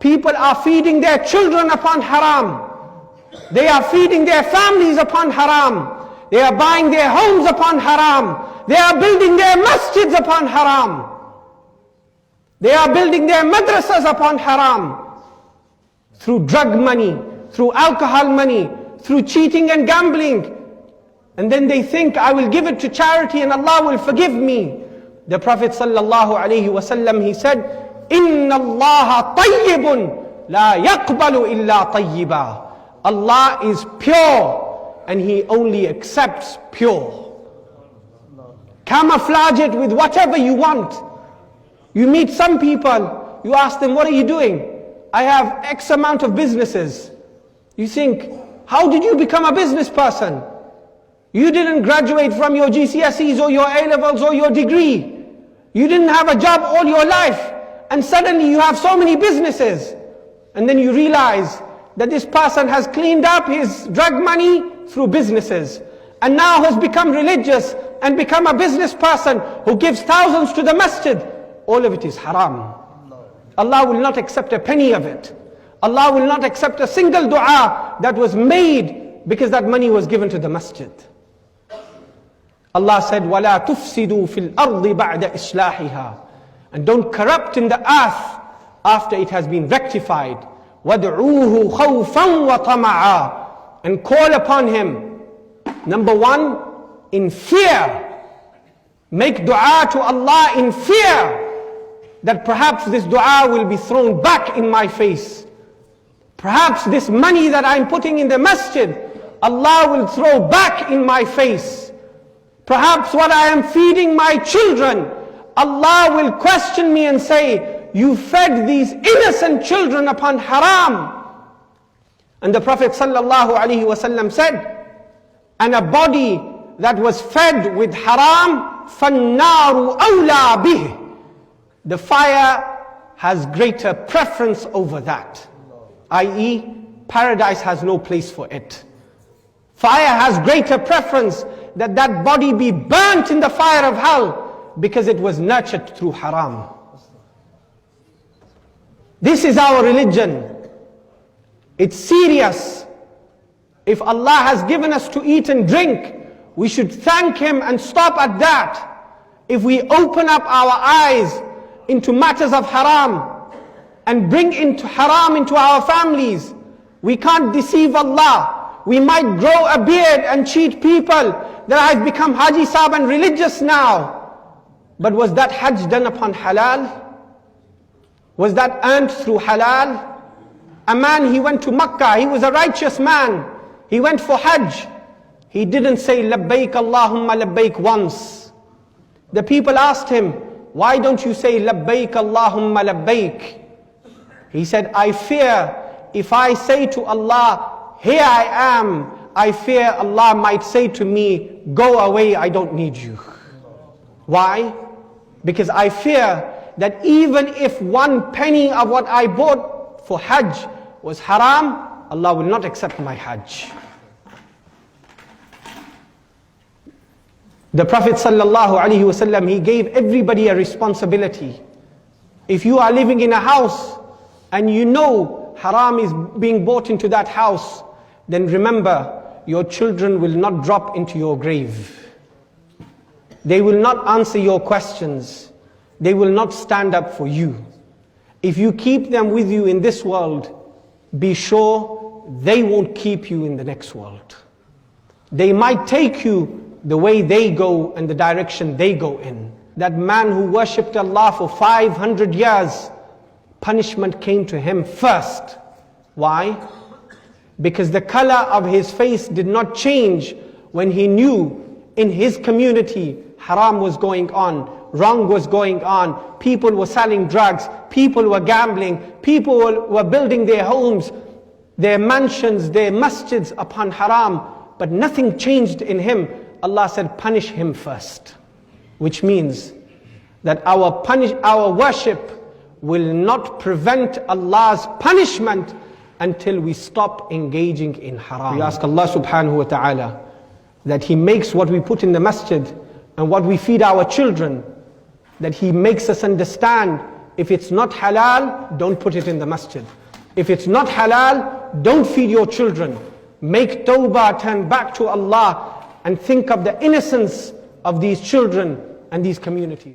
People are feeding their children upon haram. They are feeding their families upon haram. They are buying their homes upon haram. They are building their masjids upon haram. They are building their madrasas upon haram. Through drug money, through alcohol money, through cheating and gambling. And then they think, I will give it to charity and Allah will forgive me. The Prophet ﷺ, he said, إِنَّ اللَّهَ طَيِّبٌ لَا يَقْبَلُ إِلَّا طَيِّبًا. Allah is pure and He only accepts pure. Camouflage it with whatever you want. You meet some people, you ask them, what are you doing? I have X amount of businesses. You think, how did you become a business person? You didn't graduate from your GCSEs or your A-levels or your degree. You didn't have a job all your life. And suddenly you have so many businesses. And then you realize that this person has cleaned up his drug money through businesses. And now has become religious and become a business person who gives thousands to the masjid. All of it is haram. Allah will not accept a penny of it. Allah will not accept a single dua that was made because that money was given to the masjid. Allah said, وَلَا تُفْسِدُوا فِي الْأَرْضِ بَعْدَ إِصْلَاحِهَا. And don't corrupt in the earth after it has been rectified. وَادْعُوهُ خَوْفًا وَطَمَعًا. And call upon Him. Number one, in fear. Make dua to Allah in fear that perhaps this dua will be thrown back in my face. Perhaps this money that I'm putting in the masjid, Allah will throw back in my face. Perhaps what I am feeding my children, Allah will question me and say, you fed these innocent children upon haram. And the Prophet ﷺ said, and a body that was fed with haram, فَالنَّارُ أَوْلَى بِهِ. The fire has greater preference over that. I.e., paradise has no place for it. Fire has greater preference that that body be burnt in the fire of hell because it was nurtured through haram. This is our religion. It's serious. If Allah has given us to eat and drink, we should thank Him and stop at that. If we open up our eyes into matters of haram and bring into haram into our families, we can't deceive Allah. We might grow a beard and cheat people that I've become Haji Sahib and religious now. But was that Hajj done upon halal? Was that earned through halal? A man, he went to Makkah, he was a righteous man. He went for Hajj. He didn't say Labbaik Allahumma Labbaik once. The people asked him, why don't you say Labbaik Allahumma Labbaik? He said, I fear if I say to Allah, here I am, I fear Allah might say to me, go away, I don't need you. Why? Because I fear that even if 1 penny of what I bought for Hajj was haram, Allah will not accept my Hajj. The Prophet ﷺ, he gave everybody a responsibility. If you are living in a house and you know haram is being bought into that house, then remember, your children will not drop into your grave. They will not answer your questions. They will not stand up for you. If you keep them with you in this world, be sure they won't keep you in the next world. They might take you the way they go and the direction they go in. That man who worshipped Allah for 500 years, punishment came to him first. Why? Because the color of his face did not change when he knew in his community haram was going on, wrong was going on, people were selling drugs, people were gambling, people were building their homes, their mansions, their masjids upon haram, but nothing changed in him. Allah said, punish him first. Which means that our worship will not prevent Allah's punishment until we stop engaging in haram. We ask Allah subhanahu wa ta'ala that He makes what we put in the masjid and what we feed our children, that He makes us understand If it's not halal, don't put it in the masjid. If it's not halal, don't feed your children. Make tawbah, turn back to Allah, and think of the innocence of these children and these communities.